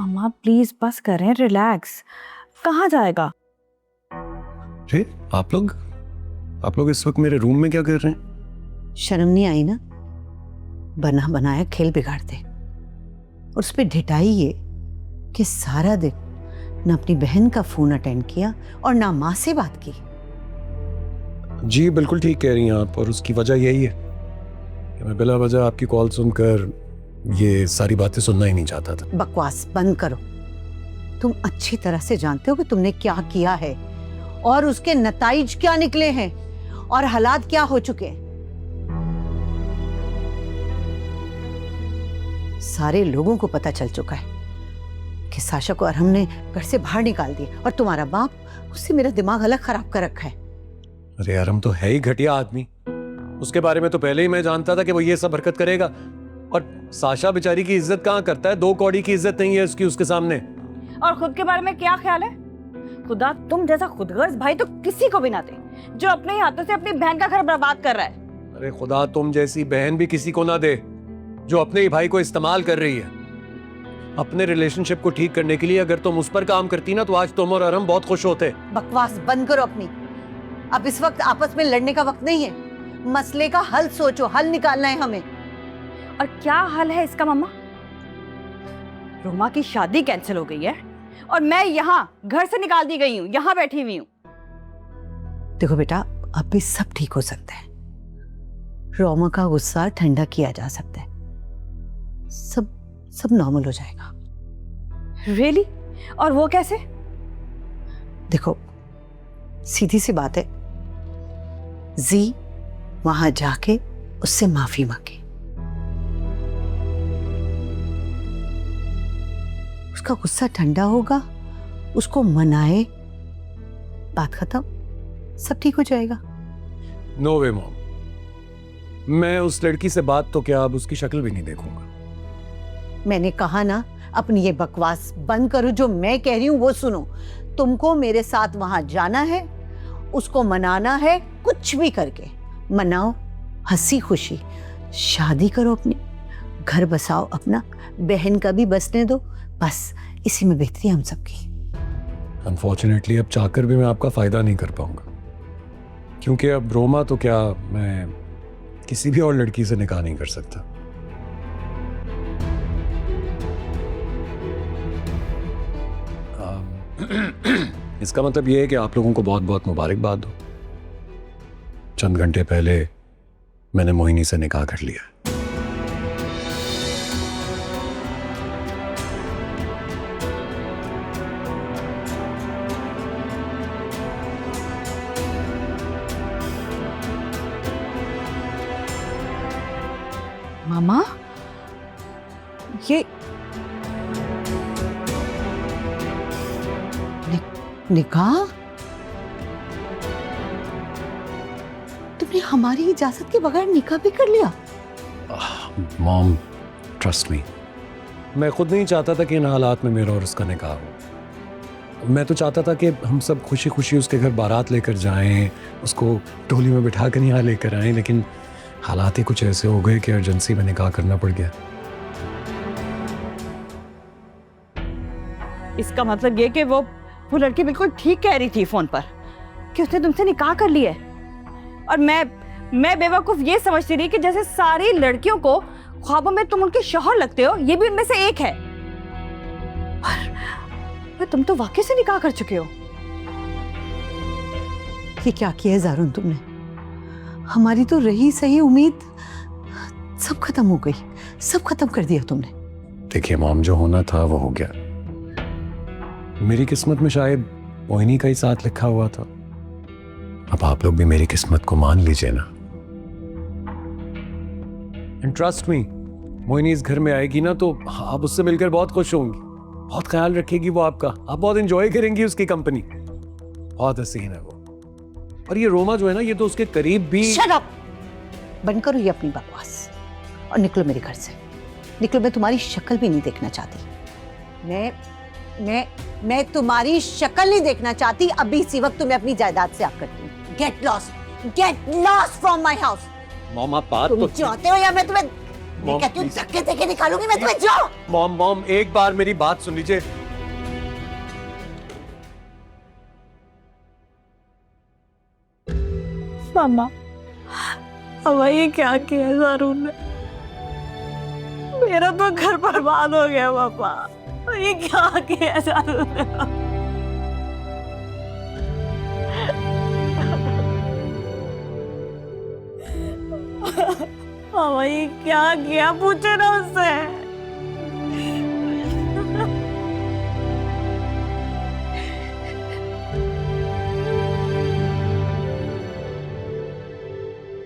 मम्मा please बस करें, relax. कहाँ जाएगा? अरे आप लोग इस वक्त मेरे रूम में क्या कर रहे हैं? शर्म नहीं आई ना? बना बनाया खेल बिगाड़ते। और उस पर ढिठाई ये कि सारा दिन न अपनी बहन का फोन अटेंड किया और ना माँ से बात की। जी बिल्कुल ठीक कह रही हैं आप, और उसकी वजह यही है कि मैं बिला वजह आपकी कॉल सुनकर ये सारी बातें सुनना ही नहीं चाहता था। बकवास बंद करो। तुम अच्छी तरह से जानते हो कि तुमने क्या किया है और उसके नताइज क्या निकले हैं और हालात क्या हो चुके हैं। सारे लोगों को पता चल चुका है कि साशा को अरहम ने घर से बाहर निकाल दिया और तुम्हारा बाप उससे मेरा दिमाग अलग खराब कर रखा है। अरे अरहम तो है ही घटिया आदमी, उसके बारे में तो पहले ही मैं जानता था कि वो ये सब हरकत करेगा। और साशा बेचारी की इज्जत कहाँ करता है, 2 कौड़ी की इज्जत नहीं है उसकी उसके सामने। और खुद के बारे में क्या ख्याल है? खुदा तुम जैसा खुदगर्ज भाई तो किसी को भी ना दे, जो अपने ही हाथों से अपनी बहन का घर बर्बाद कर रहा है। अरे खुदा तुम जैसी बहन भी किसी को ना दे जो अपने ही भाई को इस्तेमाल कर रही है। अपने रिलेशनशिप को ठीक करने के लिए अगर तुम उस पर काम करती ना तो आज तुम और अरहम बहुत खुश होते। बकवास बंद करो अपनी। अब इस वक्त आपस में लड़ने का वक्त नहीं है। मसले का हल सोचो, हल निकालना है हमें। और क्या हल है इसका मम्मा? रोमा की शादी कैंसिल हो गई है और मैं यहाँ घर से निकाल दी गई हूँ, यहाँ बैठी हुई हूँ। देखो बेटा, अब भी सब ठीक हो सकता है। रोमा का गुस्सा ठंडा किया जा सकता है। सब नॉर्मल हो जाएगा। रियली? और वो कैसे? देखो सीधी सी बात है, जी वहां जाके उससे माफी मांगे। उसका गुस्सा ठंडा होगा, उसको मनाए, बात खत्म, सब ठीक हो जाएगा। नो वे मॉम, मैं उस लड़की से बात तो क्या अब उसकी शक्ल भी नहीं देखूंगा। मैंने कहा ना, अपनी ये बकवास बंद करो। जो मैं कह रही हूं वो सुनो। तुमको मेरे साथ वहां जाना है, उसको मनाना है, कुछ भी करके मनाओ, हंसी खुशी शादी करो, अपनी घर बसाओ अपना, बहन का भी बसने दो। बस इसी में बेहतरी हम सबकी। अनफॉर्चुनेटली अब चाहकर भी मैं आपका फायदा नहीं कर पाऊंगा, क्योंकि अब रोमा तो क्या मैं किसी भी और लड़की से निकाह नहीं कर सकता। इसका मतलब यह है कि आप लोगों को बहुत बहुत मुबारकबाद हो। चंद घंटे पहले मैंने मोहिनी से निकाह कर लिया। मामा ये निकाह? तुमने हमारी इजाजत के बगैर निकाह भी कर लिया? मॉम ट्रस्ट मी, मैं खुद नहीं चाहता था कि इन हालात में मेरा और उसका निकाह हो। मैं तो चाहता था कि हम सब खुशी खुशी उसके घर बारात लेकर जाएं, उसको टोली में बिठा कर यहाँ लेकर आएं, लेकिन हालात ही कुछ ऐसे हो गए कि अर्जेंसी में निकाह करना पड़ गया। इसका मतलब ये कि वो लड़की बिल्कुल ठीक कह रही थी फोन पर कि उसने तुमसे निकाह कर लिया है। और मैं बेवकूफ ये समझती रही कि जैसे सारी लड़कियों को ख्वाबों में तुम उनके शौहर लगते हो, ये भी उनमें से एक है। पर तुम तो वाकई से निकाह कर चुके हो। ये क्या किया है ज़ारून तुमने? हमारी तो रही सही उम्मीद सब खत्म हो गई, सब खत्म कर दिया तुमने। देखिए मॉम, जो होना था वो हो गया। मेरी किस्मत में शायद मोहिनी का ही साथ लिखा हुआ था। अब आप लोग भी मेरी किस्मत को मान लीजिए ना। एंड ट्रस्ट मी, मोहिनी इस घर में आएगी ना तो आप उससे मिलकर बहुत खुश होंगी, बहुत ख्याल रखेगी वो आपका, आप बहुत एंजॉय करेंगी उसकी कंपनी। बहुत हसीन है वो। और ये रोमा जो है ना, ये तो उसके करीब भी। Shut up! बंद करो ये अपनी बकवास और निकलो मेरे घर से। निकलो, मैं तुम्हारी शक्ल भी नहीं देखना चाहती। मैं तुम्हारी शक्ल नहीं देखना चाहती। अभी इसी वक्त तुम्हें अपनी जायदाद से आग करती हूँ। Get lost from my house. Mom आप बात तुम तो चाहते हो या मैं तुम्हें मैं कहती हूँ धक्के देके निकालूंगी मैं तुम्हें, जाओ। मॉम मॉम एक बार मेरी बात सुन लीजिए। मामा, अब ये क्या किया ज़ारून ने? मेरा तो घर बर्बाद हो गया पापा। ये क्या किया ज़ारून ने? मामा ये क्या किया, पूछे ना उससे।